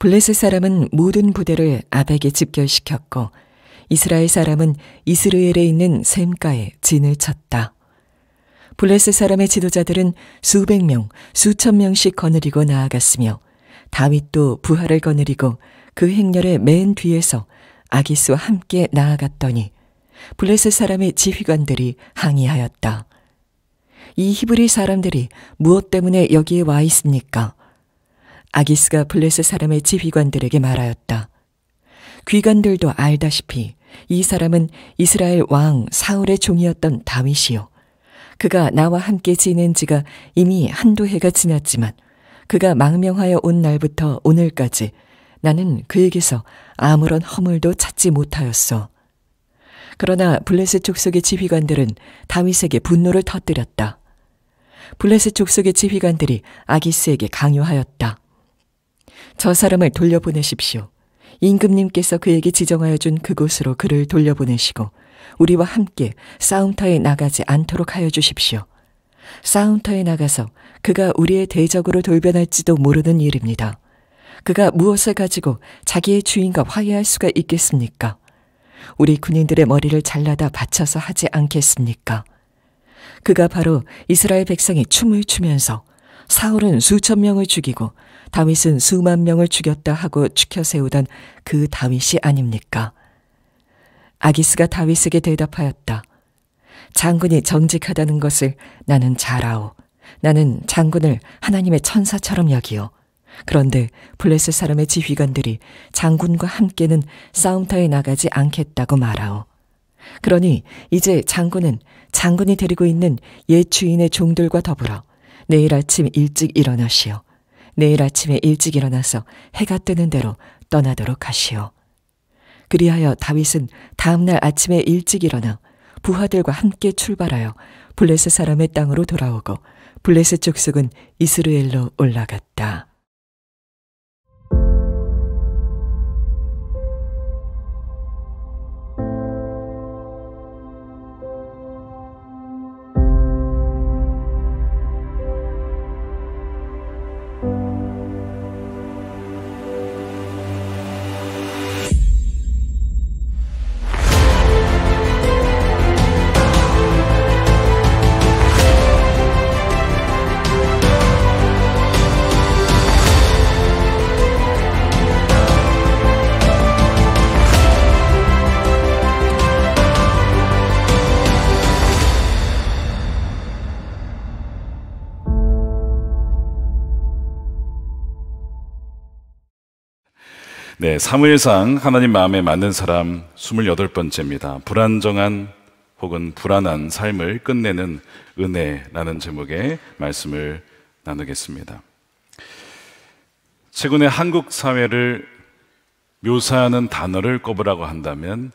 블레셋 사람은 모든 부대를 아벡에 집결시켰고 이스라엘 사람은 이스르엘에 있는 셈가에 진을 쳤다. 블레셋 사람의 지도자들은 수백 명, 수천 명씩 거느리고 나아갔으며 다윗도 부하를 거느리고 그 행렬의 맨 뒤에서 아기스와 함께 나아갔더니 블레셋 사람의 지휘관들이 항의하였다. 이 히브리 사람들이 무엇 때문에 여기에 와 있습니까? 아기스가 블레셋 사람의 지휘관들에게 말하였다. 귀관들도 알다시피 이 사람은 이스라엘 왕 사울의 종이었던 다윗이요. 그가 나와 함께 지낸 지가 이미 한두 해가 지났지만 그가 망명하여 온 날부터 오늘까지 나는 그에게서 아무런 허물도 찾지 못하였소. 그러나 블레셋 족속의 지휘관들은 다윗에게 분노를 터뜨렸다. 블레셋 족속의 지휘관들이 아기스에게 강요하였다. 저 사람을 돌려보내십시오. 임금님께서 그에게 지정하여 준 그곳으로 그를 돌려보내시고 우리와 함께 싸움터에 나가지 않도록 하여 주십시오. 싸움터에 나가서 그가 우리의 대적으로 돌변할지도 모르는 일입니다. 그가 무엇을 가지고 자기의 주인과 화해할 수가 있겠습니까? 우리 군인들의 머리를 잘라다 바쳐서 하지 않겠습니까? 그가 바로 이스라엘 백성이 춤을 추면서 사울은 수천 명을 죽이고 다윗은 수만 명을 죽였다 하고 추켜 세우던 그 다윗이 아닙니까? 아기스가 다윗에게 대답하였다. 장군이 정직하다는 것을 나는 잘 아오. 나는 장군을 하나님의 천사처럼 여기오. 그런데 블레셋 사람의 지휘관들이 장군과 함께는 싸움터에 나가지 않겠다고 말하오. 그러니 이제 장군은 장군이 데리고 있는 옛 주인의 종들과 더불어 내일 아침 일찍 일어나시오. 내일 아침에 일찍 일어나서 해가 뜨는 대로 떠나도록 하시오. 그리하여 다윗은 다음날 아침에 일찍 일어나 부하들과 함께 출발하여 블레셋 사람의 땅으로 돌아오고 블레셋 족속은 이스라엘로 올라갔다. 네, 사무엘상 하나님 마음에 맞는 사람 28번째입니다. 불안정한 혹은 불안한 삶을 끝내는 은혜라는 제목의 말씀을 나누겠습니다. 최근에 한국 사회를 묘사하는 단어를 꼽으라고 한다면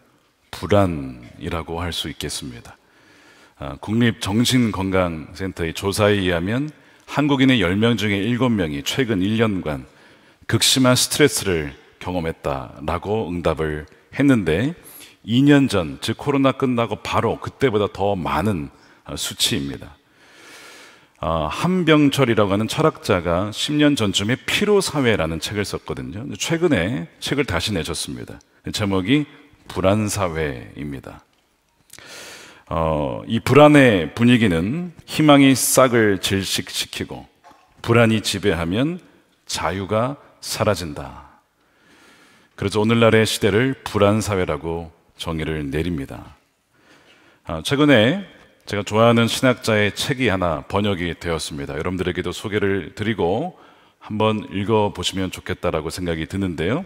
불안이라고 할 수 있겠습니다. 국립정신건강센터의 조사에 의하면 한국인의 10명 중에 7명이 최근 1년간 극심한 스트레스를 경험했다라고 응답을 했는데 2년 전, 즉 코로나 끝나고 바로 그때보다 더 많은 수치입니다. 한병철이라고 하는 철학자가 10년 전쯤에 피로사회라는 책을 썼거든요. 최근에 책을 다시 내셨습니다. 제목이 불안사회입니다. 이 불안의 분위기는 희망이 싹을 질식시키고 불안이 지배하면 자유가 사라진다. 그래서 오늘날의 시대를 불안사회라고 정의를 내립니다. 최근에 제가 좋아하는 신학자의 책이 하나 번역이 되었습니다. 여러분들에게도 소개를 드리고 한번 읽어보시면 좋겠다라고 생각이 드는데요.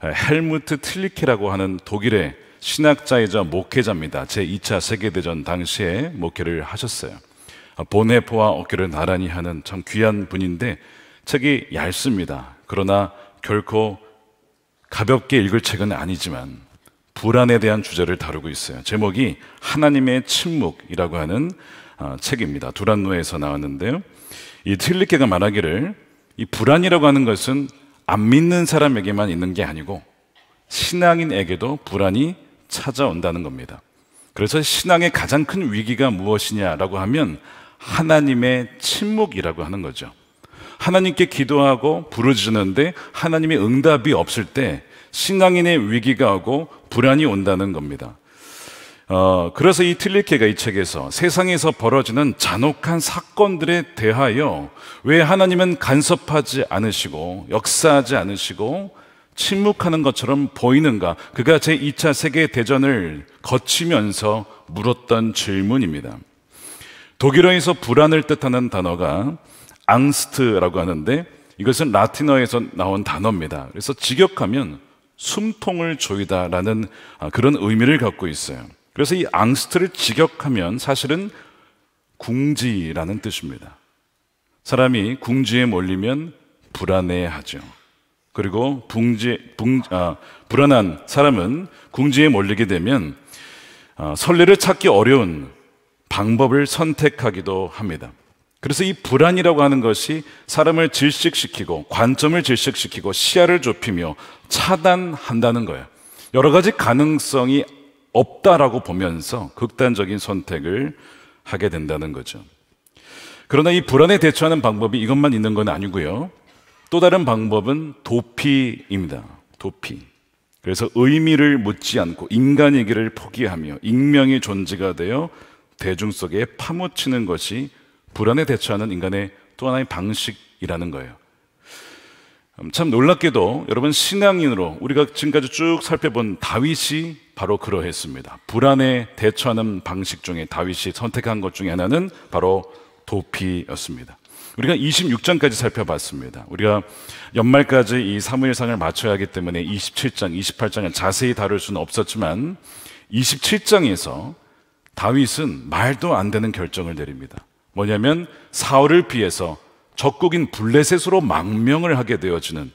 헬무트 틸리케라고 하는 독일의 신학자이자 목회자입니다. 제2차 세계대전 당시에 목회를 하셨어요. 본해포와 어깨를 나란히 하는 참 귀한 분인데 책이 얇습니다. 그러나 결코 가볍게 읽을 책은 아니지만 불안에 대한 주제를 다루고 있어요. 제목이 하나님의 침묵이라고 하는 책입니다. 두란노에서 나왔는데요. 이 틸리케가 말하기를 이 불안이라고 하는 것은 안 믿는 사람에게만 있는 게 아니고 신앙인에게도 불안이 찾아온다는 겁니다. 그래서 신앙의 가장 큰 위기가 무엇이냐라고 하면 하나님의 침묵이라고 하는 거죠. 하나님께 기도하고 부르짖는데 하나님의 응답이 없을 때 신앙인의 위기가 오고 불안이 온다는 겁니다. 그래서 이 틸리케가 이 책에서 세상에서 벌어지는 잔혹한 사건들에 대하여 왜 하나님은 간섭하지 않으시고 역사하지 않으시고 침묵하는 것처럼 보이는가? 그가 제2차 세계대전을 거치면서 물었던 질문입니다. 독일어에서 불안을 뜻하는 단어가 앙스트라고 하는데 이것은 라틴어에서 나온 단어입니다. 그래서 직역하면 숨통을 조이다라는 그런 의미를 갖고 있어요. 그래서 이 앙스트를 직역하면 사실은 궁지라는 뜻입니다. 사람이 궁지에 몰리면 불안해하죠. 그리고 불안한 사람은 궁지에 몰리게 되면 선례를 찾기 어려운 방법을 선택하기도 합니다. 그래서 이 불안이라고 하는 것이 사람을 질식시키고 관점을 질식시키고 시야를 좁히며 차단한다는 거예요. 여러 가지 가능성이 없다라고 보면서 극단적인 선택을 하게 된다는 거죠. 그러나 이 불안에 대처하는 방법이 이것만 있는 건 아니고요. 또 다른 방법은 도피입니다. 도피. 그래서 의미를 묻지 않고 인간이기를 포기하며 익명의 존재가 되어 대중 속에 파묻히는 것이 불안에 대처하는 인간의 또 하나의 방식이라는 거예요. 참 놀랍게도 여러분 신앙인으로 우리가 지금까지 쭉 살펴본 다윗이 바로 그러했습니다. 불안에 대처하는 방식 중에 다윗이 선택한 것 중에 하나는 바로 도피였습니다. 우리가 26장까지 살펴봤습니다. 우리가 연말까지 이 사무엘상을 마쳐야 하기 때문에 27장, 28장을 자세히 다룰 수는 없었지만 27장에서 다윗은 말도 안 되는 결정을 내립니다. 뭐냐면 사울을 피해서 적국인 블레셋으로 망명을 하게 되어지는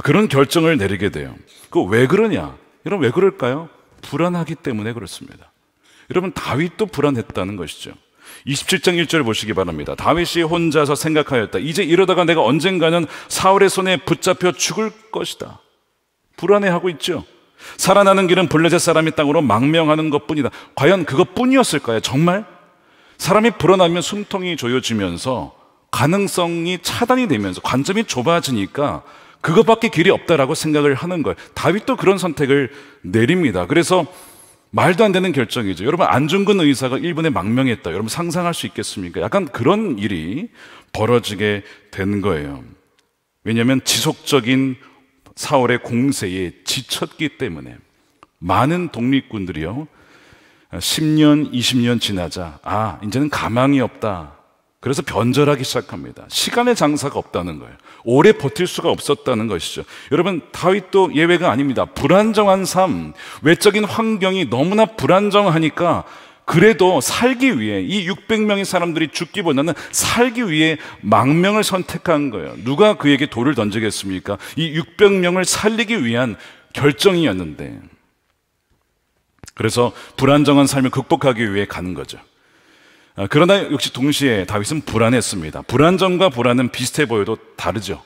그런 결정을 내리게 돼요. 그 왜 그러냐? 여러분 왜 그럴까요? 불안하기 때문에 그렇습니다. 여러분 다윗도 불안했다는 것이죠. 27장 1절 보시기 바랍니다. 다윗이 혼자서 생각하였다. 이제 이러다가 내가 언젠가는 사울의 손에 붙잡혀 죽을 것이다. 불안해하고 있죠. 살아나는 길은 블레셋 사람이 땅으로 망명하는 것뿐이다. 과연 그것뿐이었을까요? 정말? 사람이 불안하면 숨통이 조여지면서 가능성이 차단이 되면서 관점이 좁아지니까 그것밖에 길이 없다라고 생각을 하는 거예요. 다윗도 그런 선택을 내립니다. 그래서 말도 안 되는 결정이죠. 여러분 안중근 의사가 일본에 망명했다. 여러분 상상할 수 있겠습니까? 약간 그런 일이 벌어지게 된 거예요. 왜냐하면 지속적인 사울의 공세에 지쳤기 때문에 많은 독립군들이요 10년, 20년 지나자 이제는 가망이 없다. 그래서 변절하기 시작합니다. 시간의 장사가 없다는 거예요. 오래 버틸 수가 없었다는 것이죠. 여러분 다윗도 예외가 아닙니다. 불안정한 삶, 외적인 환경이 너무나 불안정하니까 그래도 살기 위해 이 600명의 사람들이 죽기보다는 살기 위해 망명을 선택한 거예요. 누가 그에게 돌을 던지겠습니까? 이 600명을 살리기 위한 결정이었는데 그래서 불안정한 삶을 극복하기 위해 가는 거죠. 그러나 역시 동시에 다윗은 불안했습니다. 불안정과 불안은 비슷해 보여도 다르죠.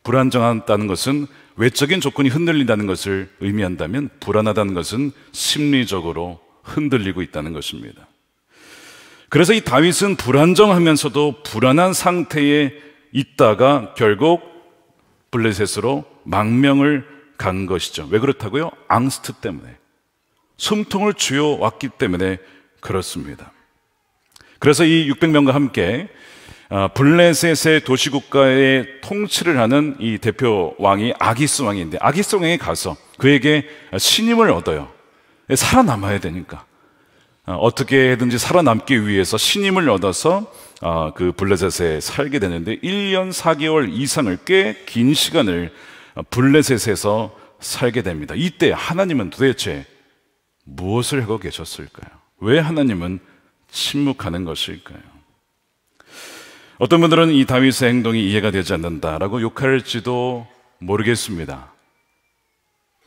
불안정하다는 것은 외적인 조건이 흔들린다는 것을 의미한다면 불안하다는 것은 심리적으로 흔들리고 있다는 것입니다. 그래서 이 다윗은 불안정하면서도 불안한 상태에 있다가 결국 블레셋으로 망명을 간 것이죠. 왜 그렇다고요? 앙스트 때문에. 숨통을 쥐어왔기 때문에 그렇습니다. 그래서 이 600명과 함께 블레셋의 도시국가의 통치를 하는 이 대표 왕이 아기스 왕인데 아기스 왕에 가서 그에게 신임을 얻어요. 살아남아야 되니까 어떻게든지 살아남기 위해서 신임을 얻어서 그 블레셋에 살게 되는데 1년 4개월 이상을 꽤 긴 시간을 블레셋에서 살게 됩니다. 이때 하나님은 도대체 무엇을 하고 계셨을까요? 왜 하나님은 침묵하는 것일까요? 어떤 분들은 이 다윗의 행동이 이해가 되지 않는다라고 욕할지도 모르겠습니다.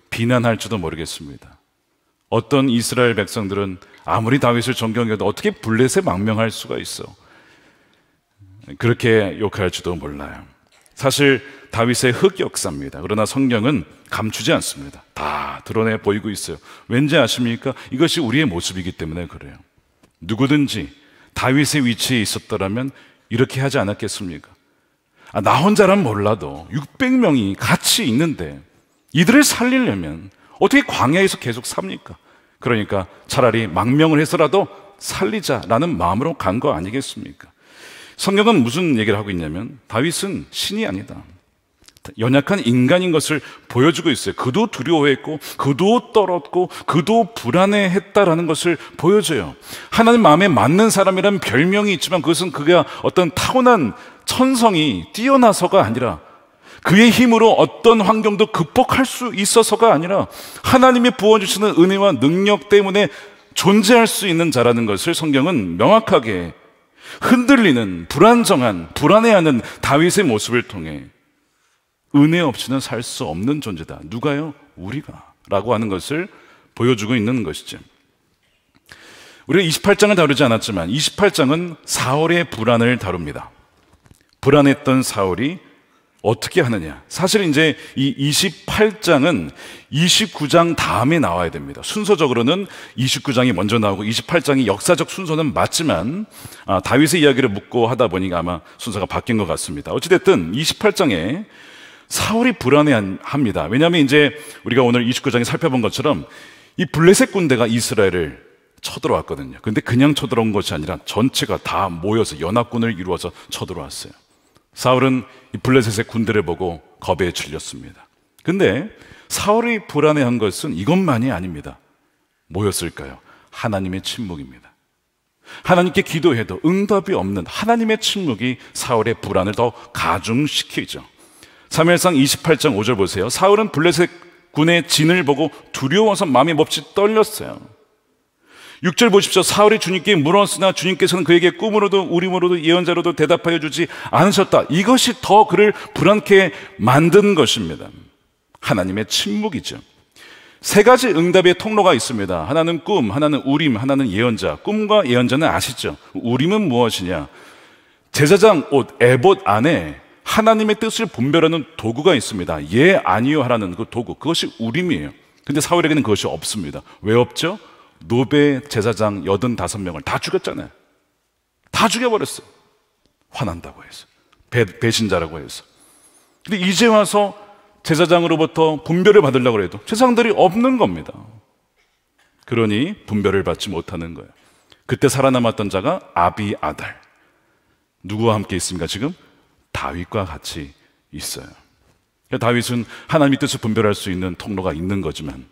비난할지도 모르겠습니다. 어떤 이스라엘 백성들은 아무리 다윗을 존경해도 어떻게 블레셋에 망명할 수가 있어? 그렇게 욕할지도 몰라요. 사실 다윗의 흑역사입니다. 그러나 성경은 감추지 않습니다. 다 드러내 보이고 있어요. 왠지 아십니까? 이것이 우리의 모습이기 때문에 그래요. 누구든지 다윗의 위치에 있었더라면 이렇게 하지 않았겠습니까? 나 혼자란 몰라도 600명이 같이 있는데 이들을 살리려면 어떻게 광야에서 계속 삽니까? 그러니까 차라리 망명을 해서라도 살리자라는 마음으로 간 거 아니겠습니까? 성경은 무슨 얘기를 하고 있냐면 다윗은 신이 아니다, 연약한 인간인 것을 보여주고 있어요. 그도 두려워했고 그도 떨었고 그도 불안해했다라는 것을 보여줘요. 하나님 마음에 맞는 사람이라는 별명이 있지만 그것은 그가 어떤 타고난 천성이 뛰어나서가 아니라 그의 힘으로 어떤 환경도 극복할 수 있어서가 아니라 하나님이 부어주시는 은혜와 능력 때문에 존재할 수 있는 자라는 것을 성경은 명확하게 흔들리는 불안정한 불안해하는 다윗의 모습을 통해 은혜 없이는 살 수 없는 존재다. 누가요? 우리가 라고 하는 것을 보여주고 있는 것이죠. 우리가 28장을 다루지 않았지만 28장은 사울의 불안을 다룹니다. 불안했던 사울이 어떻게 하느냐. 사실 이제 이 28장은 29장 다음에 나와야 됩니다. 순서적으로는 29장이 먼저 나오고 28장이 역사적 순서는 맞지만 다윗의 이야기를 묻고 하다 보니까 아마 순서가 바뀐 것 같습니다. 어찌됐든 28장에 사울이 불안해합니다. 왜냐하면 이제 우리가 오늘 29장에 살펴본 것처럼 이 블레셋 군대가 이스라엘을 쳐들어왔거든요. 근데 그냥 쳐들어온 것이 아니라 전체가 다 모여서 연합군을 이루어서 쳐들어왔어요. 사울은 이 블레셋의 군대를 보고 겁에 질렸습니다. 근데 사울이 불안해한 것은 이것만이 아닙니다. 뭐였을까요? 하나님의 침묵입니다. 하나님께 기도해도 응답이 없는 하나님의 침묵이 사울의 불안을 더 가중시키죠. 사무엘상 28장 5절 보세요. 사울은 블레셋 군의 진을 보고 두려워서 마음이 몹시 떨렸어요. 6절 보십시오. 사울이 주님께 물었으나 주님께서는 그에게 꿈으로도 우림으로도 예언자로도 대답하여 주지 않으셨다. 이것이 더 그를 불안케 만든 것입니다. 하나님의 침묵이죠. 세 가지 응답의 통로가 있습니다. 하나는 꿈, 하나는 우림, 하나는 예언자. 꿈과 예언자는 아시죠? 우림은 무엇이냐? 제사장 옷, 에봇 안에 하나님의 뜻을 분별하는 도구가 있습니다. 예, 아니요 하라는 그 도구, 그것이 우림이에요. 근데 사울에게는 그것이 없습니다. 왜 없죠? 노베 제사장 85명을 다 죽였잖아요. 다 죽여버렸어요. 화난다고 해서, 배신자라고 해서. 근데 이제 와서 제사장으로부터 분별을 받으려고 해도 제사장들이 없는 겁니다. 그러니 분별을 받지 못하는 거예요. 그때 살아남았던 자가 아비아달. 누구와 함께 있습니까? 지금 다윗과 같이 있어요. 다윗은 하나님의 뜻을 분별할 수 있는 통로가 있는 거지만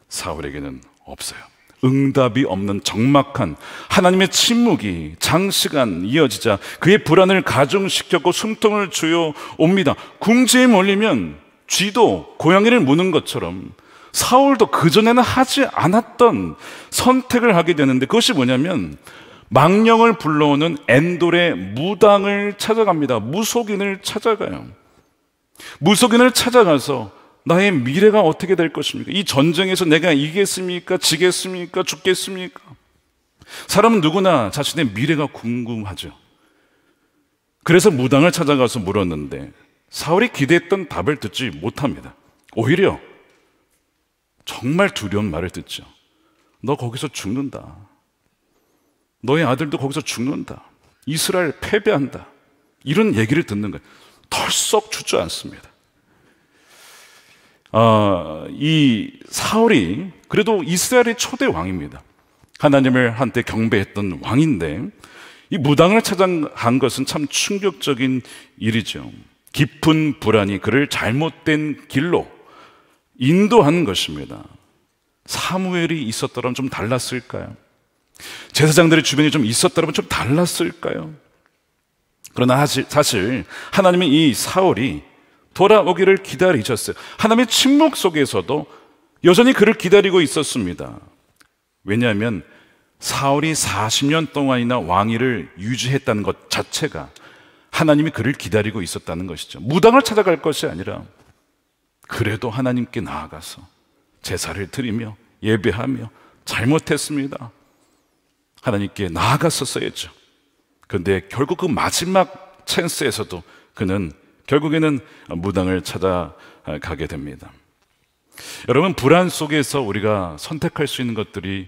사울에게는 없어요. 응답이 없는 적막한 하나님의 침묵이 장시간 이어지자 그의 불안을 가중시켰고 숨통을 조여옵니다. 궁지에 몰리면 쥐도 고양이를 무는 것처럼 사울도 그전에는 하지 않았던 선택을 하게 되는데, 그것이 뭐냐면 망령을 불러오는 엔돌의 무당을 찾아갑니다. 무속인을 찾아가요. 무속인을 찾아가서 나의 미래가 어떻게 될 것입니까? 이 전쟁에서 내가 이기겠습니까? 지겠습니까? 죽겠습니까? 사람은 누구나 자신의 미래가 궁금하죠. 그래서 무당을 찾아가서 물었는데 사울이 기대했던 답을 듣지 못합니다. 오히려 정말 두려운 말을 듣죠. 너 거기서 죽는다. 너의 아들도 거기서 죽는다. 이스라엘 패배한다. 이런 얘기를 듣는 거예요. 털썩 주저앉습니다. 이 사울이 그래도 이스라엘의 초대 왕입니다. 하나님을 한때 경배했던 왕인데 이 무당을 찾아간 것은 참 충격적인 일이죠. 깊은 불안이 그를 잘못된 길로 인도하는 것입니다. 사무엘이 있었더라면 좀 달랐을까요? 제사장들의 주변에 좀 있었더라면 좀 달랐을까요? 그러나 사실 하나님은 이 사울이 돌아오기를 기다리셨어요. 하나님의 침묵 속에서도 여전히 그를 기다리고 있었습니다. 왜냐하면 사울이 40년 동안이나 왕위를 유지했다는 것 자체가 하나님이 그를 기다리고 있었다는 것이죠. 무당을 찾아갈 것이 아니라 그래도 하나님께 나아가서 제사를 드리며 예배하며 잘못했습니다. 하나님께 나아갔었어야죠. 그런데 결국 그 마지막 찬스에서도 그는 결국에는 무당을 찾아가게 됩니다. 여러분, 불안 속에서 우리가 선택할 수 있는 것들이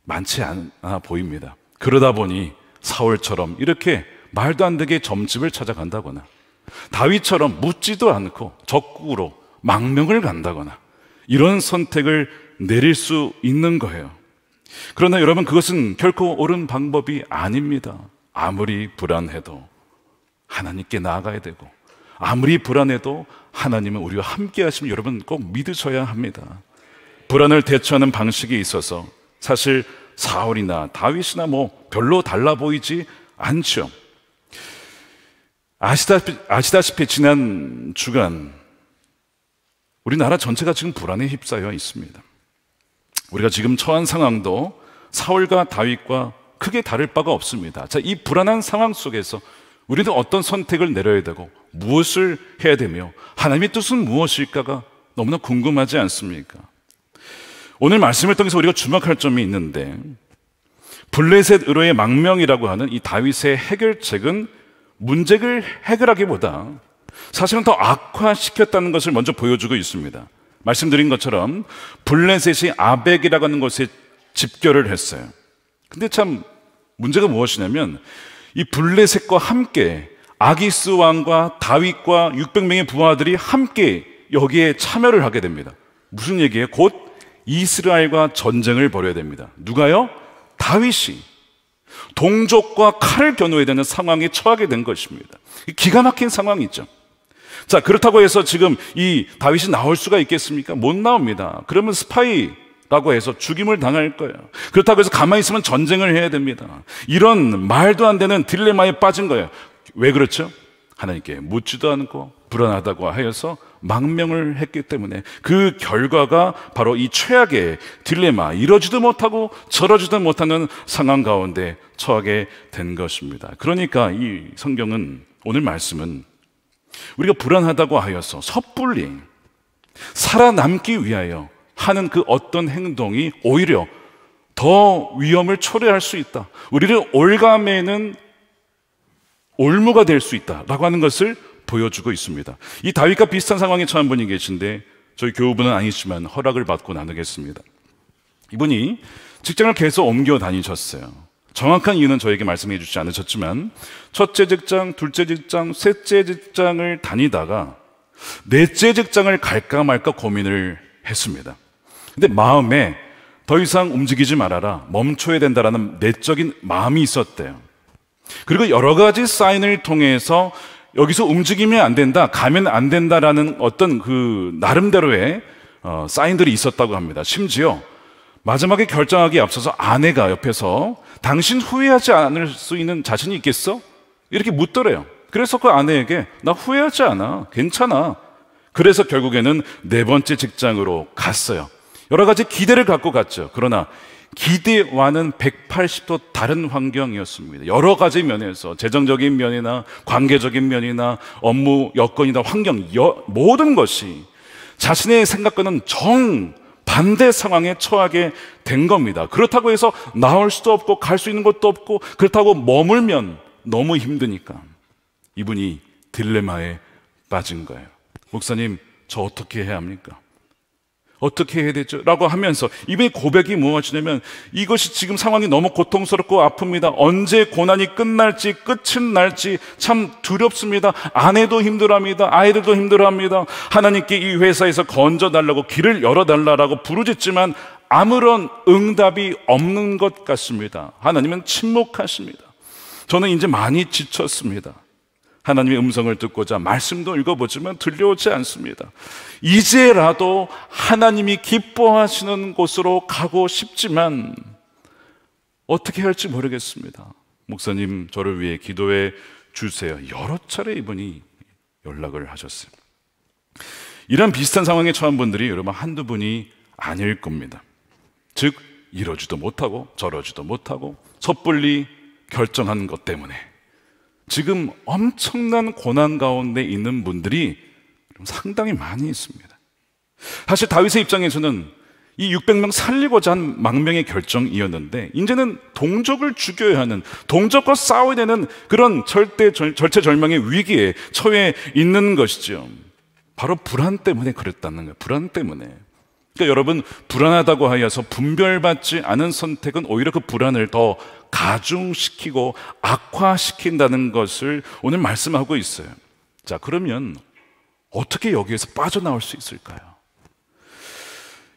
많지 않아 보입니다. 그러다 보니 사울처럼 이렇게 말도 안 되게 점집을 찾아간다거나 다윗처럼 묻지도 않고 적극으로 망명을 간다거나 이런 선택을 내릴 수 있는 거예요. 그러나 여러분, 그것은 결코 옳은 방법이 아닙니다. 아무리 불안해도 하나님께 나아가야 되고, 아무리 불안해도 하나님은 우리와 함께 하시면 여러분 꼭 믿으셔야 합니다. 불안을 대처하는 방식이 있어서 사실 사울이나 다윗이나 별로 달라 보이지 않죠. 아시다시피 지난 주간 우리나라 전체가 지금 불안에 휩싸여 있습니다. 우리가 지금 처한 상황도 사울과 다윗과 크게 다를 바가 없습니다. 자, 이 불안한 상황 속에서 우리는 어떤 선택을 내려야 되고 무엇을 해야 되며 하나님의 뜻은 무엇일까가 너무나 궁금하지 않습니까? 오늘 말씀을 통해서 우리가 주목할 점이 있는데, 블레셋 의로의 망명이라고 하는 이 다윗의 해결책은 문제를 해결하기보다 사실은 더 악화시켰다는 것을 먼저 보여주고 있습니다. 말씀드린 것처럼 블레셋이 아벡이라고 하는 것에 집결을 했어요. 근데 참 문제가 무엇이냐면, 이 블레셋과 함께 아기스 왕과 다윗과 600명의 부하들이 함께 여기에 참여를 하게 됩니다. 무슨 얘기예요? 곧 이스라엘과 전쟁을 벌여야 됩니다. 누가요? 다윗이 동족과 칼을 겨누어야 되는 상황에 처하게 된 것입니다. 기가 막힌 상황이죠. 자, 그렇다고 해서 지금 이 다윗이 나올 수가 있겠습니까? 못 나옵니다. 그러면 스파이라고 해서 죽임을 당할 거예요. 그렇다고 해서 가만히 있으면 전쟁을 해야 됩니다. 이런 말도 안 되는 딜레마에 빠진 거예요. 왜 그렇죠? 하나님께 묻지도 않고 불안하다고 하여서 망명을 했기 때문에 그 결과가 바로 이 최악의 딜레마, 이러지도 못하고 저러지도 못하는 상황 가운데 처하게 된 것입니다. 그러니까 이 성경은, 오늘 말씀은 우리가 불안하다고 하여서 섣불리 살아남기 위하여 하는 그 어떤 행동이 오히려 더 위험을 초래할 수 있다, 우리를 올가매는 올무가 될 수 있다라고 하는 것을 보여주고 있습니다. 이 다윗과 비슷한 상황에 처한 분이 계신데, 저희 교우분은 아니지만 허락을 받고 나누겠습니다. 이분이 직장을 계속 옮겨 다니셨어요. 정확한 이유는 저에게 말씀해 주지 않으셨지만 첫째 직장, 둘째 직장, 셋째 직장을 다니다가 넷째 직장을 갈까 말까 고민을 했습니다. 근데 마음에 더 이상 움직이지 말아라, 멈춰야 된다라는 내적인 마음이 있었대요. 그리고 여러 가지 사인을 통해서 여기서 움직이면 안 된다, 가면 안 된다라는 어떤 그 나름대로의 사인들이 있었다고 합니다. 심지어 마지막에 결정하기에 앞서서 아내가 옆에서 당신 후회하지 않을 수 있는 자신이 있겠어? 이렇게 묻더래요. 그래서 그 아내에게 나 후회하지 않아, 괜찮아. 그래서 결국에는 네 번째 직장으로 갔어요. 여러 가지 기대를 갖고 갔죠. 그러나 기대와는 180도 다른 환경이었습니다. 여러 가지 면에서 재정적인 면이나 관계적인 면이나 업무 여건이나 환경, 모든 것이 자신의 생각과는 정반대 상황에 처하게 된 겁니다. 그렇다고 해서 나올 수도 없고 갈 수 있는 것도 없고, 그렇다고 머물면 너무 힘드니까 이분이 딜레마에 빠진 거예요. 목사님, 저 어떻게 해야 합니까? 어떻게 해야 되죠? 라고 하면서 이분의 고백이 무엇이냐면, 이것이 지금 상황이 너무 고통스럽고 아픕니다. 언제 고난이 끝날지, 끝은 날지 참 두렵습니다. 아내도 힘들어합니다. 아이들도 힘들어합니다. 하나님께 이 회사에서 건져달라고, 길을 열어달라고 부르짖지만 아무런 응답이 없는 것 같습니다. 하나님은 침묵하십니다. 저는 이제 많이 지쳤습니다. 하나님의 음성을 듣고자 말씀도 읽어보지만 들려오지 않습니다. 이제라도 하나님이 기뻐하시는 곳으로 가고 싶지만 어떻게 할지 모르겠습니다. 목사님, 저를 위해 기도해 주세요. 여러 차례 이분이 연락을 하셨어요. 이런 비슷한 상황에 처한 분들이 여러분 한두 분이 아닐 겁니다. 즉, 이러지도 못하고 저러지도 못하고 섣불리 결정한 것 때문에 지금 엄청난 고난 가운데 있는 분들이 상당히 많이 있습니다. 사실 다윗의 입장에서는 이 600명 살리고자 한 망명의 결정이었는데, 이제는 동족을 죽여야 하는, 동족과 싸워야 되는 그런 절체절명의 위기에 처해 있는 것이죠. 바로 불안 때문에 그랬다는 거예요. 불안 때문에. 그러니까 여러분, 불안하다고 하여서 분별받지 않은 선택은 오히려 그 불안을 더 가중시키고 악화시킨다는 것을 오늘 말씀하고 있어요. 자, 그러면 어떻게 여기에서 빠져나올 수 있을까요?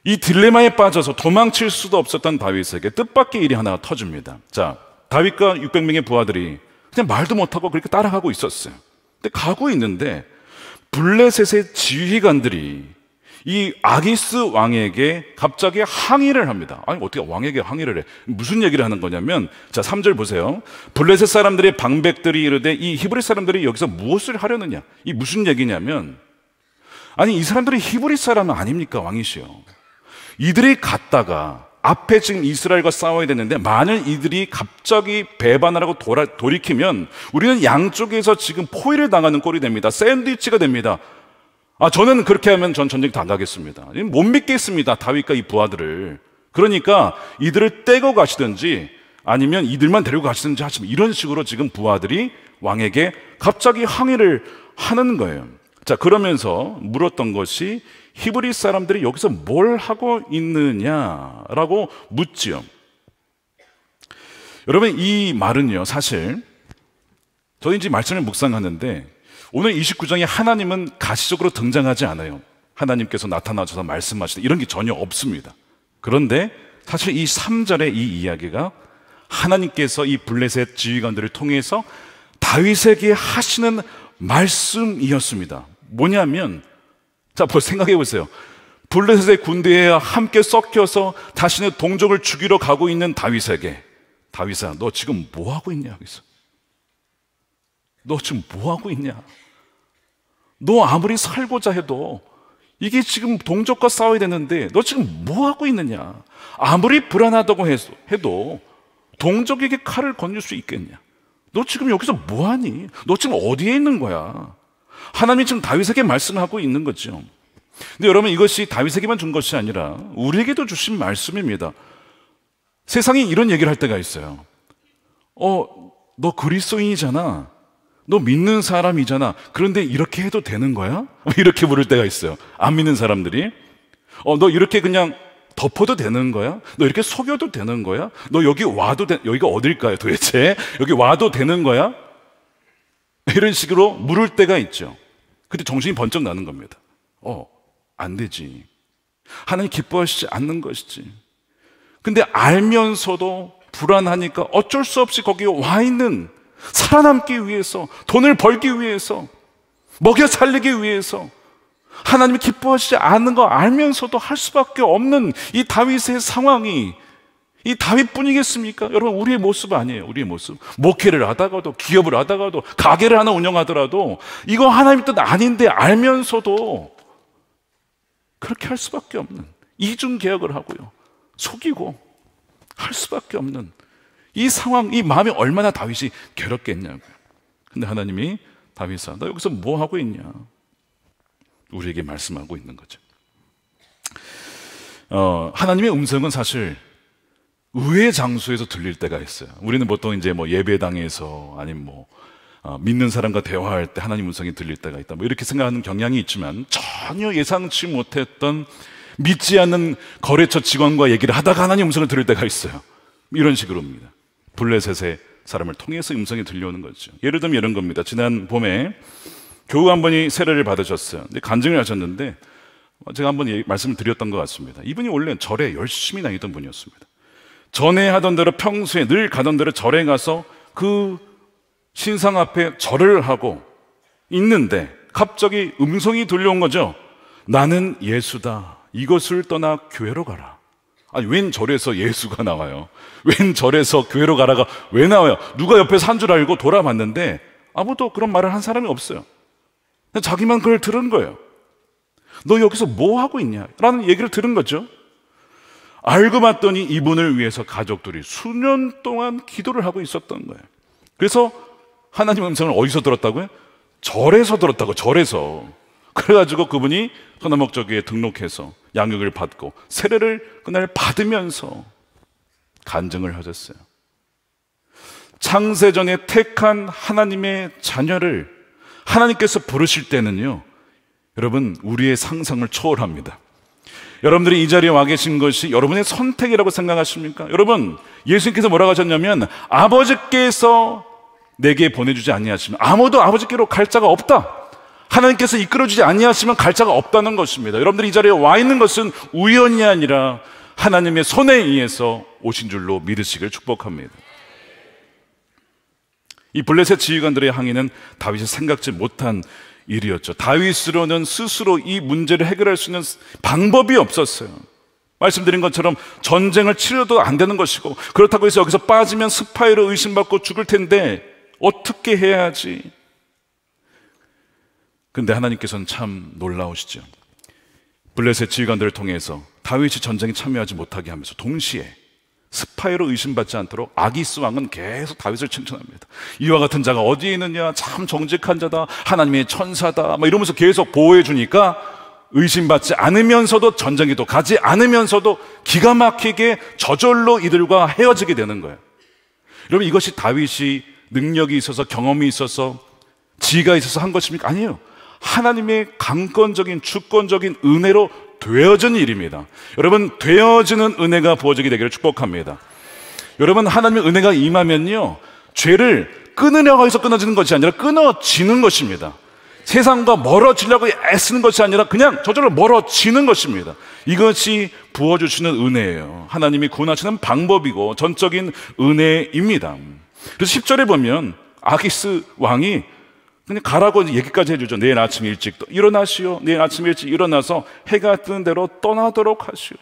이 딜레마에 빠져서 도망칠 수도 없었던 다윗에게 뜻밖의 일이 하나가 터집니다. 자, 다윗과 600명의 부하들이 그냥 말도 못하고 그렇게 따라가고 있었어요. 근데 가고 있는데 블레셋의 지휘관들이 이 아기스 왕에게 갑자기 항의를 합니다. 아니, 어떻게 왕에게 항의를 해? 무슨 얘기를 하는 거냐면, 자, 3절 보세요. 블레셋 사람들의 방백들이 이르되 이 히브리 사람들이 여기서 무엇을 하려느냐? 이 무슨 얘기냐면, 아니, 이 사람들이 히브리 사람은 아닙니까? 왕이시여. 이들이 갔다가 앞에 지금 이스라엘과 싸워야 되는데 만일 이들이 갑자기 배반을 하고 돌이키면 우리는 양쪽에서 지금 포위를 당하는 꼴이 됩니다. 샌드위치가 됩니다. 저는 그렇게 하면 전 전쟁 다 가겠습니다. 못 믿겠습니다, 다윗과 이 부하들을. 그러니까 이들을 떼고 가시든지 아니면 이들만 데리고 가시든지 하시면, 이런 식으로 지금 부하들이 왕에게 갑자기 항의를 하는 거예요. 자, 그러면서 물었던 것이 히브리 사람들이 여기서 뭘 하고 있느냐라고 묻지요. 여러분, 이 말은요, 사실 저는 이제 말씀을 묵상하는데 오늘 29장에 하나님은 가시적으로 등장하지 않아요. 하나님께서 나타나셔서 말씀하시다 이런 게 전혀 없습니다. 그런데 사실 이 3절의 이 이야기가 하나님께서 이 블레셋 지휘관들을 통해서 다윗에게 하시는 말씀이었습니다. 뭐냐면, 자, 생각해 보세요. 블레셋의 군대에 함께 섞여서 자신의 동족을 죽이러 가고 있는 다윗에게, 다윗아, 너 지금 뭐 하고 있냐? 여기서 너 지금 뭐 하고 있냐? 너 아무리 살고자 해도 이게 지금 동족과 싸워야 되는데 너 지금 뭐 하고 있느냐? 아무리 불안하다고 해도 동족에게 칼을 건질 수 있겠냐? 너 지금 여기서 뭐 하니? 너 지금 어디에 있는 거야? 하나님이 지금 다윗에게 말씀하고 있는 거죠. 근데 여러분, 이것이 다윗에게만 준 것이 아니라 우리에게도 주신 말씀입니다. 세상이 이런 얘기를 할 때가 있어요. 너 그리스도인이잖아. 너 믿는 사람이잖아. 그런데 이렇게 해도 되는 거야? 이렇게 물을 때가 있어요. 안 믿는 사람들이. 너 이렇게 그냥 덮어도 되는 거야? 너 이렇게 속여도 되는 거야? 너 여기 와도 여기가 어딜까요 도대체? 여기 와도 되는 거야? 이런 식으로 물을 때가 있죠. 근데 정신이 번쩍 나는 겁니다. 안 되지. 하나님 기뻐하시지 않는 것이지. 근데 알면서도 불안하니까 어쩔 수 없이 거기에 와 있는, 살아남기 위해서, 돈을 벌기 위해서, 먹여 살리기 위해서 하나님이 기뻐하시지 않는 거 알면서도 할 수밖에 없는 이 다윗의 상황이 이 다윗뿐이겠습니까? 여러분, 우리의 모습 아니에요. 우리의 모습. 목회를 하다가도, 기업을 하다가도, 가게를 하나 운영하더라도 이거 하나님 뜻 아닌데 알면서도 그렇게 할 수밖에 없는, 이중개혁을 하고요, 속이고 할 수밖에 없는 이 상황, 이 마음이 얼마나 다윗이 괴롭겠냐고요. 근데 하나님이 다윗아, 너 여기서 뭐 하고 있냐? 우리에게 말씀하고 있는 거죠. 하나님의 음성은 사실 의외의 장소에서 들릴 때가 있어요. 우리는 보통 이제 예배당에서 아니면 믿는 사람과 대화할 때 하나님 음성이 들릴 때가 있다, 이렇게 생각하는 경향이 있지만 전혀 예상치 못했던 믿지 않는 거래처 직원과 얘기를 하다가 하나님 음성을 들을 때가 있어요. 이런 식으로입니다. 블레셋의 사람을 통해서 음성이 들려오는 거죠. 예를 들면 이런 겁니다. 지난 봄에 교우 한 분이 세례를 받으셨어요. 근데 간증을 하셨는데 제가 한번 말씀을 드렸던 것 같습니다. 이분이 원래 절에 열심히 다니던 분이었습니다. 전에 하던 대로, 평소에 늘 가던 대로 절에 가서 그 신상 앞에 절을 하고 있는데 갑자기 음성이 들려온 거죠. 나는 예수다. 이것을 떠나 교회로 가라. 아니, 웬 절에서 예수가 나와요? 웬 절에서 교회로 가라가 왜 나와요? 누가 옆에서 한 줄 알고 돌아봤는데 아무도 그런 말을 한 사람이 없어요. 자기만 그걸 들은 거예요. 너 여기서 뭐 하고 있냐? 라는 얘기를 들은 거죠. 알고 봤더니 이분을 위해서 가족들이 수년 동안 기도를 하고 있었던 거예요. 그래서 하나님 음성을 어디서 들었다고요? 절에서 들었다고, 절에서. 그래가지고 그분이 소나목저기에 등록해서 양육을 받고 세례를 그날 받으면서 간증을 하셨어요. 창세전에 택한 하나님의 자녀를 하나님께서 부르실 때는요, 여러분, 우리의 상상을 초월합니다. 여러분들이 이 자리에 와 계신 것이 여러분의 선택이라고 생각하십니까? 여러분, 예수님께서 뭐라고 하셨냐면, 아버지께서 내게 보내주지 아니하시면 아무도 아버지께로 갈 자가 없다. 하나님께서 이끌어주지 아니하시면 갈 자가 없다는 것입니다. 여러분들이 이 자리에 와 있는 것은 우연이 아니라 하나님의 손에 의해서 오신 줄로 믿으시길 축복합니다. 이 블레셋 지휘관들의 항의는 다윗이 생각지 못한 일이었죠. 다윗으로는 스스로 이 문제를 해결할 수 있는 방법이 없었어요. 말씀드린 것처럼 전쟁을 치러도 안 되는 것이고, 그렇다고 해서 여기서 빠지면 스파이로 의심받고 죽을 텐데 어떻게 해야 하지? 근데 하나님께서는 참 놀라우시죠. 블레셋 지휘관들을 통해서 다윗이 전쟁에 참여하지 못하게 하면서 동시에 스파이로 의심받지 않도록 아기스 왕은 계속 다윗을 칭찬합니다. 이와 같은 자가 어디에 있느냐, 참 정직한 자다, 하나님의 천사다, 이러면서 계속 보호해 주니까 의심받지 않으면서도 전쟁에도 가지 않으면서도 기가 막히게 저절로 이들과 헤어지게 되는 거예요. 여러분, 이것이 다윗이 능력이 있어서 경험이 있어서 지혜가 있어서 한 것입니까? 아니에요. 하나님의 강권적인 주권적인 은혜로 되어진 일입니다. 여러분, 되어지는 은혜가 부어지게 되기를 축복합니다. 여러분, 하나님의 은혜가 임하면요, 죄를 끊으려고 해서 끊어지는 것이 아니라 끊어지는 것입니다. 세상과 멀어지려고 애쓰는 것이 아니라 그냥 저절로 멀어지는 것입니다. 이것이 부어주시는 은혜예요. 하나님이 구원하시는 방법이고 전적인 은혜입니다. 그래서 10절에 보면 아기스 왕이 그냥 가라고 얘기까지 해주죠. 내일 아침 일찍 일어나시오. 내일 아침 일찍 일어나서 해가 뜨는 대로 떠나도록 하시오.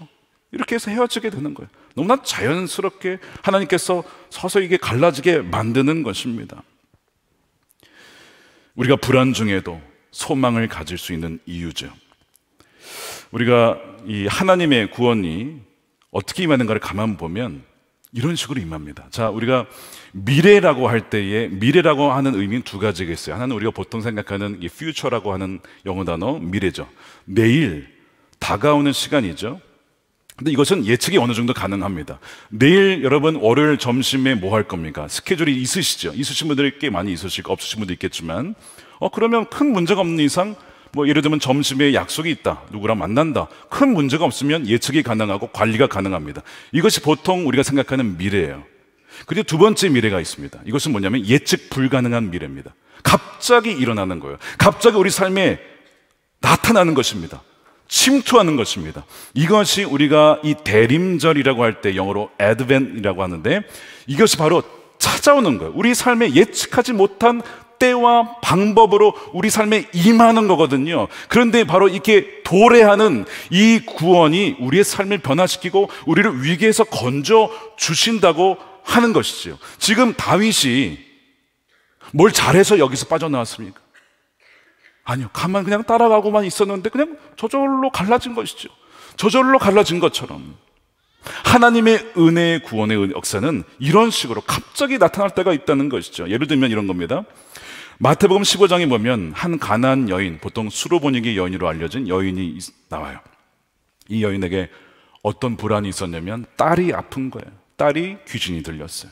이렇게 해서 헤어지게 되는 거예요. 너무나 자연스럽게 하나님께서 서서히 이게 갈라지게 만드는 것입니다. 우리가 불안 중에도 소망을 가질 수 있는 이유죠. 우리가 이 하나님의 구원이 어떻게 임하는가를 가만 보면 이런 식으로 임합니다. 자, 우리가 미래라고 할 때에 미래라고 하는 의미는 두 가지가 있어요. 하나는 우리가 보통 생각하는 이 future라고 하는 영어 단어 미래죠. 내일, 다가오는 시간이죠. 근데 이것은 예측이 어느 정도 가능합니다. 내일 여러분 월요일 점심에 뭐 할 겁니까? 스케줄이 있으시죠? 있으신 분들이 꽤 많이 있으시고 없으신 분도 있겠지만 그러면 큰 문제가 없는 이상 예를 들면 점심에 약속이 있다, 누구랑 만난다, 큰 문제가 없으면 예측이 가능하고 관리가 가능합니다. 이것이 보통 우리가 생각하는 미래예요. 그리고 두 번째 미래가 있습니다. 이것은 뭐냐면 예측 불가능한 미래입니다. 갑자기 일어나는 거예요. 갑자기 우리 삶에 나타나는 것입니다. 침투하는 것입니다. 이것이 우리가 이 대림절이라고 할 때 영어로 advent이라고 하는데 이것이 바로 찾아오는 거예요. 우리 삶에 예측하지 못한 때와 방법으로 우리 삶에 임하는 거거든요. 그런데 바로 이렇게 도래하는 이 구원이 우리의 삶을 변화시키고 우리를 위기에서 건져 주신다고 하는 것이죠. 지금 다윗이 뭘 잘해서 여기서 빠져나왔습니까? 아니요. 가만 그냥 따라가고만 있었는데 그냥 저절로 갈라진 것이죠. 저절로 갈라진 것처럼 하나님의 은혜의 구원의 역사는 이런 식으로 갑자기 나타날 때가 있다는 것이죠. 예를 들면 이런 겁니다. 마태복음 15장에 보면 한 가나안 여인, 보통 수로보니게 여인으로 알려진 여인이 나와요. 이 여인에게 어떤 불안이 있었냐면 딸이 아픈 거예요. 딸이 귀신이 들렸어요.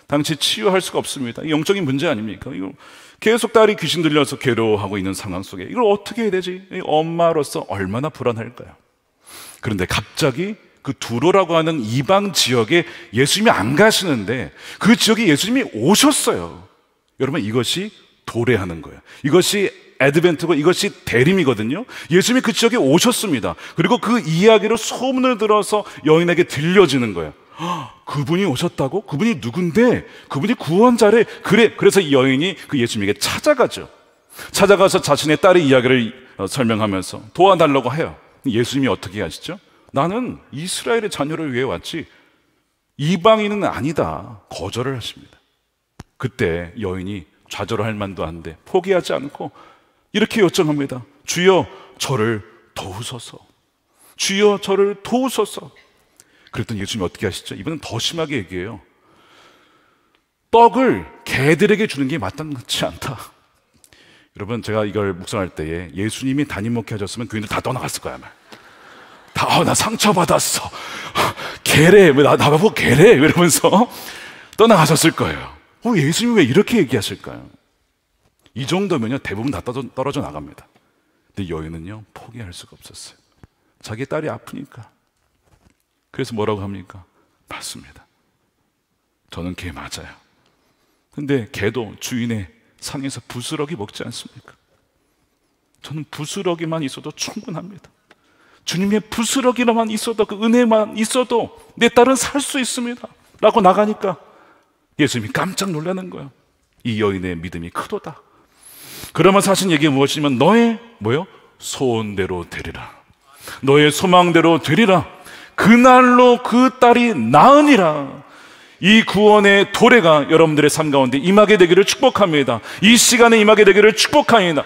당시 치유할 수가 없습니다. 영적인 문제 아닙니까? 이거 계속 딸이 귀신 들려서 괴로워하고 있는 상황 속에 이걸 어떻게 해야 되지? 엄마로서 얼마나 불안할까요? 그런데 갑자기 그 두로라고 하는 이방 지역에 예수님이 안 가시는데 그 지역에 예수님이 오셨어요. 여러분, 이것이 도래하는 거예요. 이것이 애드벤트고 이것이 대림이거든요. 예수님이 그 지역에 오셨습니다. 그리고 그 이야기로 소문을 들어서 여인에게 들려지는 거예요. 그분이 오셨다고? 그분이 누군데? 그분이 구원자래. 그래. 그래서 이 여인이 그 예수님에게 찾아가죠. 찾아가서 자신의 딸의 이야기를 설명하면서 도와달라고 해요. 예수님이 어떻게 하시죠? 나는 이스라엘의 자녀를 위해 왔지 이방인은 아니다. 거절을 하십니다. 그때 여인이 좌절할 만도 한데 포기하지 않고 이렇게 요청합니다. 주여 저를 도우소서. 주여 저를 도우소서. 그랬더니 예수님이 어떻게 하시죠? 이번엔 더 심하게 얘기해요. 떡을 개들에게 주는 게 마땅치 않다. 여러분, 제가 이걸 묵상할 때에 예수님이 담임 목회 하셨으면 교인들 다 떠나갔을 거야. 나 상처받았어. 개래. 왜 나보고 개래? 이러면서 떠나가셨을 거예요. 예수님이 왜 이렇게 얘기하실까요? 이 정도면요 대부분 다 떨어져 나갑니다. 근데 여인은요 포기할 수가 없었어요. 자기 딸이 아프니까. 그래서 뭐라고 합니까? 맞습니다. 저는 개 맞아요. 근데 개도 주인의 상에서 부스러기 먹지 않습니까? 저는 부스러기만 있어도 충분합니다. 주님의 부스러기만 있어도, 그 은혜만 있어도 내 딸은 살 수 있습니다 라고 나가니까 예수님이 깜짝 놀라는 거예요. 이 여인의 믿음이 크도다. 그러면서 하신 얘기가 무엇이냐면 너의 소원대로 되리라. 너의 소망대로 되리라. 그날로 그 딸이 나으니라. 이 구원의 도래가 여러분들의 삶 가운데 임하게 되기를 축복합니다. 이 시간에 임하게 되기를 축복합니다.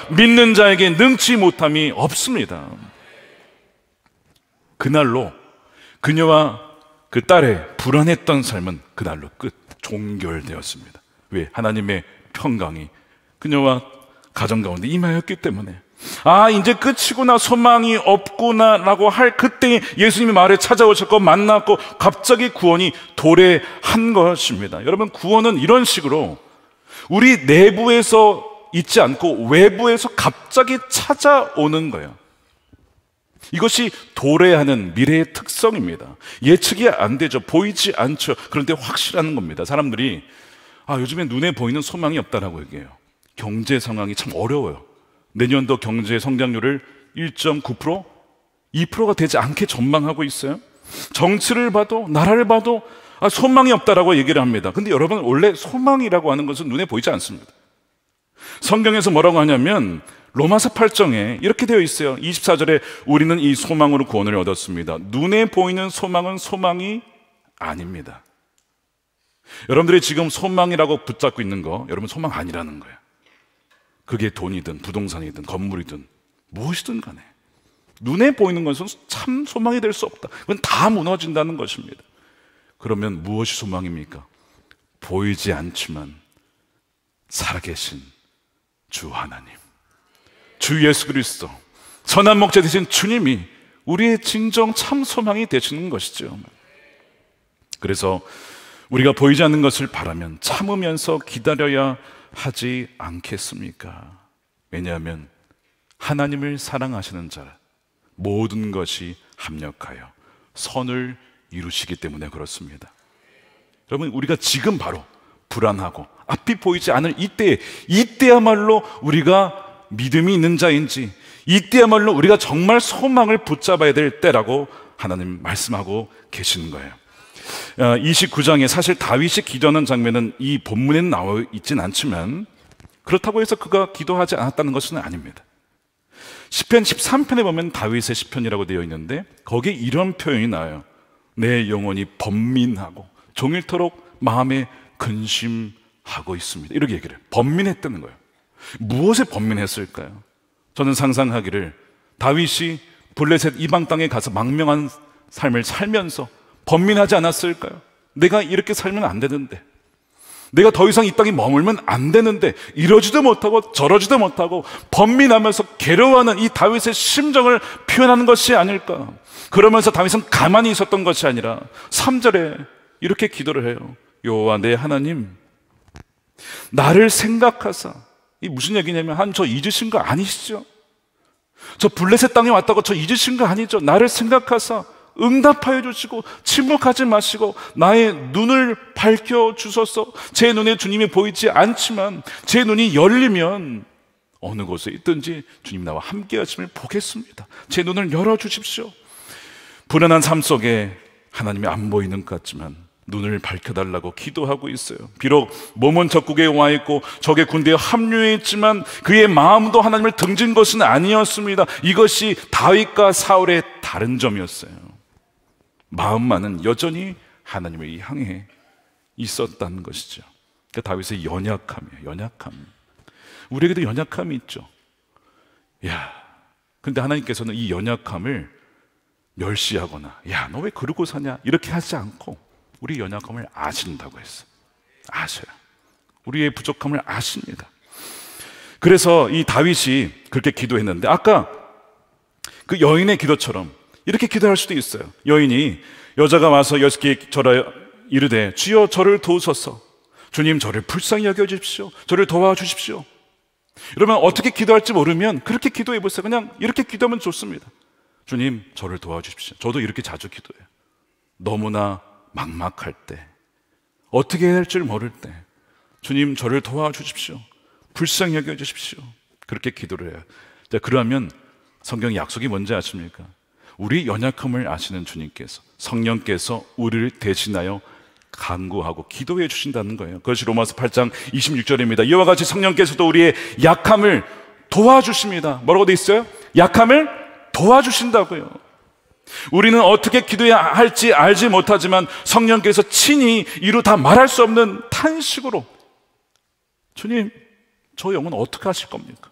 믿는 자에게 능치 못함이 없습니다. 그날로 그녀와 그 딸의 불안했던 삶은 그날로 종결되었습니다. 왜? 하나님의 평강이 그녀와 가정 가운데 임하였기 때문에. 이제 끝이구나, 소망이 없구나 라고 할 그때 예수님이 마을에 찾아오셨고 만났고 갑자기 구원이 도래한 것입니다. 여러분, 구원은 이런 식으로 우리 내부에서 있지 않고 외부에서 갑자기 찾아오는 거예요. 이것이 도래하는 미래의 특성입니다. 예측이 안 되죠. 보이지 않죠. 그런데 확실한 겁니다. 사람들이 요즘에 눈에 보이는 소망이 없다라고 얘기해요. 경제 상황이 참 어려워요. 내년도 경제 성장률을 1.9%, 2%가 되지 않게 전망하고 있어요. 정치를 봐도 나라를 봐도 소망이 없다라고 얘기를 합니다. 근데 여러분, 원래 소망이라고 하는 것은 눈에 보이지 않습니다. 성경에서 뭐라고 하냐면 로마서 8장에 이렇게 되어 있어요. 24절에 우리는 이 소망으로 구원을 얻었습니다. 눈에 보이는 소망은 소망이 아닙니다. 여러분들이 지금 소망이라고 붙잡고 있는 거, 여러분 소망 아니라는 거예요. 그게 돈이든 부동산이든 건물이든 무엇이든 간에 눈에 보이는 것은 참 소망이 될 수 없다. 그건 다 무너진다는 것입니다. 그러면 무엇이 소망입니까? 보이지 않지만 살아계신 주 하나님, 주 예수 그리스도, 선한 목자 되신 주님이 우리의 진정 참 소망이 되시는 것이죠. 그래서 우리가 보이지 않는 것을 바라면 참으면서 기다려야 하지 않겠습니까? 왜냐하면 하나님을 사랑하시는 자 모든 것이 합력하여 선을 이루시기 때문에 그렇습니다. 여러분, 우리가 지금 바로 불안하고 앞이 보이지 않을 이때야말로 우리가 믿음이 있는 자인지, 이때야말로 우리가 정말 소망을 붙잡아야 될 때라고 하나님 말씀하고 계시는 거예요. 29장에 사실 다윗이 기도하는 장면은 이 본문에는 나와 있진 않지만 그렇다고 해서 그가 기도하지 않았다는 것은 아닙니다. 시편 13편에 보면 다윗의 시편이라고 되어 있는데 거기에 이런 표현이 나와요. 내 영혼이 번민하고 종일토록 마음에 근심하고 있습니다. 이렇게 얘기를 해요. 번민했다는 거예요. 무엇에 번민했을까요? 저는 상상하기를 다윗이 블레셋 이방 땅에 가서 망명한 삶을 살면서 번민하지 않았을까요? 내가 이렇게 살면 안 되는데, 내가 더 이상 이 땅에 머물면 안 되는데, 이러지도 못하고 저러지도 못하고 번민하면서 괴로워하는 이 다윗의 심정을 표현하는 것이 아닐까. 그러면서 다윗은 가만히 있었던 것이 아니라 3절에 이렇게 기도를 해요. 여호와 내 하나님, 나를 생각하사. 이 무슨 얘기냐면 저 잊으신 거 아니시죠? 저 블레셋 땅에 왔다고 저 잊으신 거 아니죠? 나를 생각하사 응답하여 주시고 침묵하지 마시고 나의 눈을 밝혀주소서. 제 눈에 주님이 보이지 않지만 제 눈이 열리면 어느 곳에 있든지 주님 나와 함께 하심을 보겠습니다. 제 눈을 열어주십시오. 불안한 삶 속에 하나님이 안 보이는 것 같지만 눈을 밝혀달라고 기도하고 있어요. 비록 몸은 적국에 와 있고 적의 군대에 합류해 있지만 그의 마음도 하나님을 등진 것은 아니었습니다. 이것이 다윗과 사울의 다른 점이었어요. 마음만은 여전히 하나님을 향해 있었다는 것이죠. 그러니까 다윗의 연약함이에요. 연약함. 우리에게도 연약함이 있죠. 근데 하나님께서는 이 연약함을 멸시하거나 너 왜 그러고 사냐 이렇게 하지 않고 우리 연약함을 아신다고 했어요. 아셔요. 우리의 부족함을 아십니다. 그래서 이 다윗이 그렇게 기도했는데 아까 그 여인의 기도처럼 이렇게 기도할 수도 있어요. 여인이 여자가 와서 여호와께 절하여 이르되 주여 저를 도우소서. 주님 저를 불쌍히 여겨주십시오. 저를 도와주십시오. 이러면 어떻게 기도할지 모르면 그렇게 기도해 보세요. 그냥 이렇게 기도하면 좋습니다. 주님 저를 도와주십시오. 저도 이렇게 자주 기도해요. 너무나 막막할 때, 어떻게 해야 할 줄 모를 때 주님 저를 도와주십시오. 불쌍히 여겨주십시오. 그렇게 기도를 해요. 자, 그러면 성경 약속이 뭔지 아십니까? 우리 연약함을 아시는 주님께서, 성령께서 우리를 대신하여 간구하고 기도해 주신다는 거예요. 그것이 로마서 8장 26절입니다. 이와 같이 성령께서도 우리의 약함을 도와주십니다. 뭐라고 돼 있어요? 약함을 도와주신다고요. 우리는 어떻게 기도해야 할지 알지 못하지만 성령께서 친히 이루 다 말할 수 없는 탄식으로, 주님, 저 영혼 어떻게 하실 겁니까?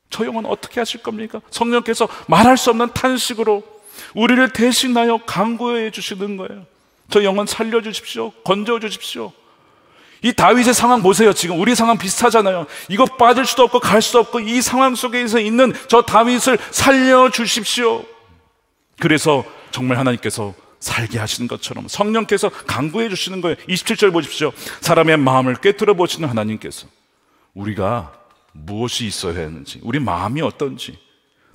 저 영혼 어떻게 하실 겁니까? 성령께서 말할 수 없는 탄식으로 우리를 대신하여 간구해 주시는 거예요. 저 영혼 살려주십시오. 건져주십시오. 이 다윗의 상황 보세요. 지금 우리 상황 비슷하잖아요. 이거 빠질 수도 없고 갈 수도 없고 이 상황 속에서 있는 저 다윗을 살려주십시오. 그래서 정말 하나님께서 살게 하시는 것처럼 성령께서 간구해 주시는 거예요. 27절 보십시오. 사람의 마음을 꿰뚫어 보시는 하나님께서 우리가 무엇이 있어야 하는지, 우리 마음이 어떤지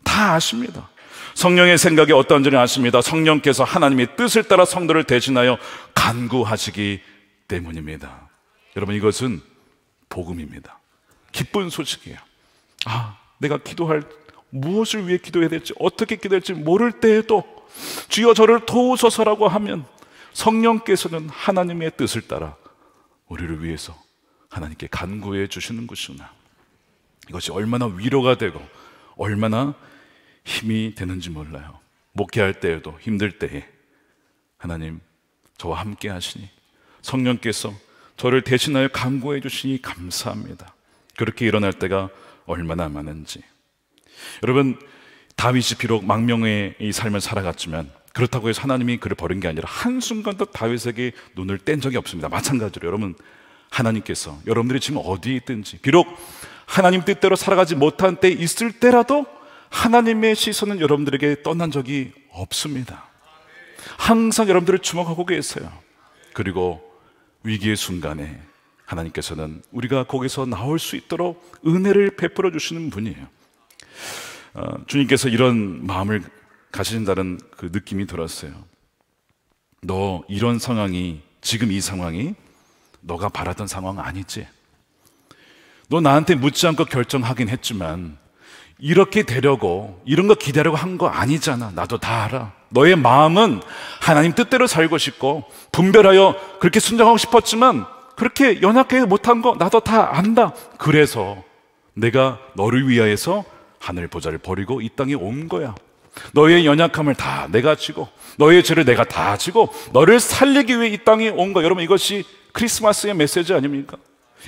다 아십니다. 성령의 생각이 어떤지를 아십니다. 성령께서 하나님의 뜻을 따라 성도를 대신하여 간구하시기 때문입니다. 여러분, 이것은 복음입니다. 기쁜 소식이에요. 내가 무엇을 위해 기도해야 될지, 어떻게 기도할지 모를 때에도 주여 저를 도우소서라고 하면 성령께서는 하나님의 뜻을 따라 우리를 위해서 하나님께 간구해 주시는 것이구나. 이것이 얼마나 위로가 되고 얼마나 힘이 되는지 몰라요. 목회할 때에도 힘들 때에 하나님 저와 함께 하시니 성령께서 저를 대신하여 간구해 주시니 감사합니다. 그렇게 일어날 때가 얼마나 많은지. 여러분, 다윗이 비록 망명의 이 삶을 살아갔지만 그렇다고 해서 하나님이 그를 버린 게 아니라 한순간도 다윗에게 눈을 뗀 적이 없습니다. 마찬가지로 여러분, 하나님께서 여러분들이 지금 어디에 있든지 비록 하나님 뜻대로 살아가지 못한 때 있을 때라도 하나님의 시선은 여러분들에게 떠난 적이 없습니다. 항상 여러분들을 주목하고 계세요. 그리고 위기의 순간에 하나님께서는 우리가 거기서 나올 수 있도록 은혜를 베풀어 주시는 분이에요. 주님께서 이런 마음을 가지신다는 그 느낌이 들었어요. 너 이런 상황이, 지금 이 상황이 너가 바라던 상황 아니지? 너 나한테 묻지 않고 결정하긴 했지만 이렇게 되려고, 이런 거 기대려고 한 거 아니잖아. 나도 다 알아. 너의 마음은 하나님 뜻대로 살고 싶고 분별하여 그렇게 순종하고 싶었지만 그렇게 연약하게 못한 거 나도 다 안다. 그래서 내가 너를 위하여서 하늘 보좌를 버리고 이 땅에 온 거야. 너의 연약함을 다 내가 지고 너의 죄를 내가 다 지고 너를 살리기 위해 이 땅에 온 거야. 여러분, 이것이 크리스마스의 메시지 아닙니까?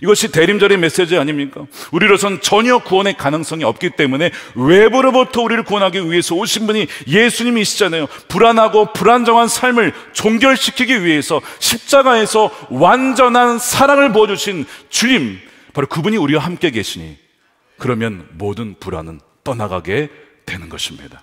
이것이 대림절의 메시지 아닙니까? 우리로선 전혀 구원의 가능성이 없기 때문에 외부로부터 우리를 구원하기 위해서 오신 분이 예수님이시잖아요. 불안하고 불안정한 삶을 종결시키기 위해서 십자가에서 완전한 사랑을 부어주신 주님, 바로 그분이 우리와 함께 계시니 그러면 모든 불안은 떠나가게 되는 것입니다.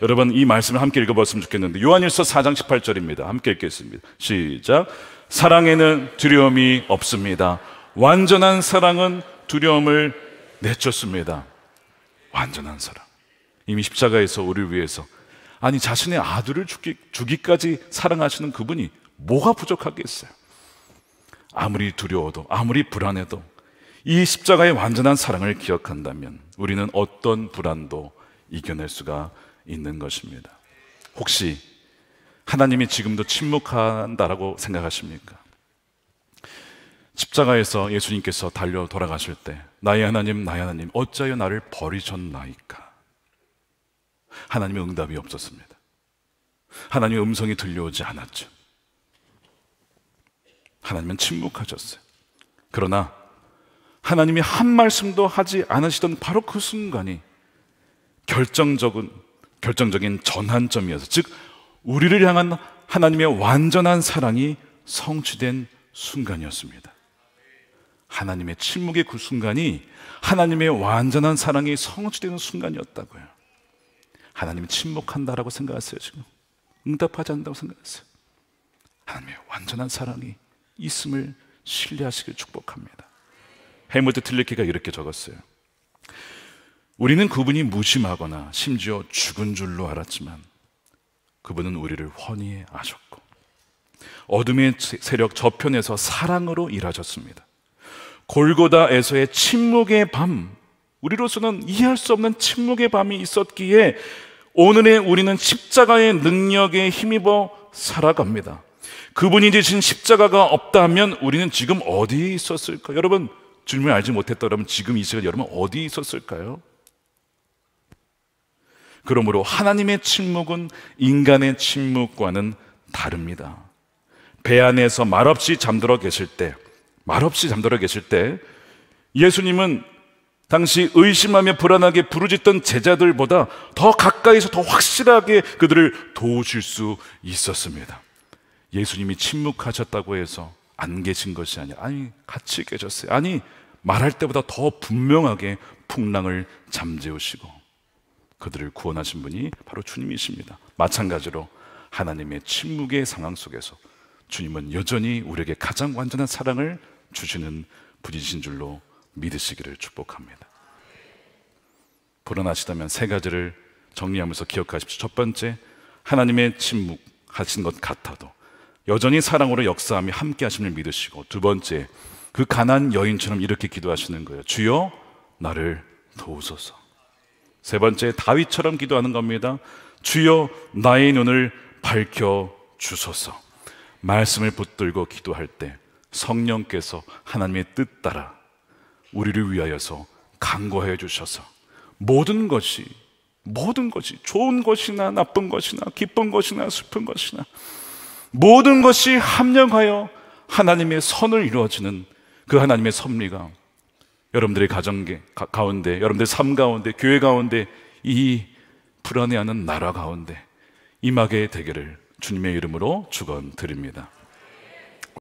여러분, 이 말씀을 함께 읽어봤으면 좋겠는데 요한일서 4장 18절입니다. 함께 읽겠습니다. 시작. 사랑에는 두려움이 없습니다. 완전한 사랑은 두려움을 내쫓습니다. 완전한 사랑. 이미 십자가에서 우리를 위해서, 아니 자신의 아들을 주기까지 사랑하시는 그분이 뭐가 부족하겠어요? 아무리 두려워도 아무리 불안해도 이 십자가의 완전한 사랑을 기억한다면 우리는 어떤 불안도 이겨낼 수가 있는 것입니다. 혹시 하나님이 지금도 침묵한다라고 생각하십니까? 십자가에서 예수님께서 달려 돌아가실 때 나의 하나님, 나의 하나님, 어찌하여 나를 버리셨나이까? 하나님의 응답이 없었습니다. 하나님의 음성이 들려오지 않았죠. 하나님은 침묵하셨어요. 그러나 하나님이 한 말씀도 하지 않으시던 바로 그 순간이 결정적인 전환점이어서, 즉 우리를 향한 하나님의 완전한 사랑이 성취된 순간이었습니다. 하나님의 침묵의 그 순간이 하나님의 완전한 사랑이 성취되는 순간이었다고요. 하나님이 침묵한다라고 생각하세요? 지금 응답하지 않는다고 생각하세요? 하나님의 완전한 사랑이 있음을 신뢰하시길 축복합니다. 헬무트 틸리케가 이렇게 적었어요. 우리는 그분이 무심하거나 심지어 죽은 줄로 알았지만 그분은 우리를 훤히 아셨고 어둠의 세력 저편에서 사랑으로 일하셨습니다. 골고다에서의 침묵의 밤, 우리로서는 이해할 수 없는 침묵의 밤이 있었기에 오늘의 우리는 십자가의 능력에 힘입어 살아갑니다. 그분이 지신 십자가가 없다면 우리는 지금 어디에 있었을까요? 여러분, 주님을 알지 못했더라면 지금 이 시간 여러분 어디에 있었을까요? 그러므로 하나님의 침묵은 인간의 침묵과는 다릅니다. 배 안에서 말없이 잠들어 계실 때 예수님은 당시 의심하며 불안하게 부르짖던 제자들보다 더 가까이서 더 확실하게 그들을 도우실 수 있었습니다. 예수님이 침묵하셨다고 해서 안 계신 것이 아니라, 아니, 같이 계셨어요. 아니, 말할 때보다 더 분명하게 풍랑을 잠재우시고 그들을 구원하신 분이 바로 주님이십니다. 마찬가지로 하나님의 침묵의 상황 속에서 주님은 여전히 우리에게 가장 완전한 사랑을 주시는 분이신 줄로 믿으시기를 축복합니다. 불안하시다면 세 가지를 정리하면서 기억하십시오. 첫 번째, 하나님의 침묵하신 것 같아도 여전히 사랑으로 역사하며 함께 하심을 믿으시고, 두 번째, 그 가난한 여인처럼 이렇게 기도하시는 거예요. 주여 나를 도우소서. 세 번째, 다윗처럼 기도하는 겁니다. 주여 나의 눈을 밝혀 주소서. 말씀을 붙들고 기도할 때 성령께서 하나님의 뜻 따라 우리를 위하여서 간구하여 주셔서 모든 것이 좋은 것이나 나쁜 것이나 기쁜 것이나 슬픈 것이나 모든 것이 합력하여 하나님의 선을 이루어지는 그 하나님의 섭리가 여러분들의 가정 가운데, 여러분들의 삶 가운데, 교회 가운데, 이 불안해하는 나라 가운데 임하게 되기를 주님의 이름으로 축원드립니다.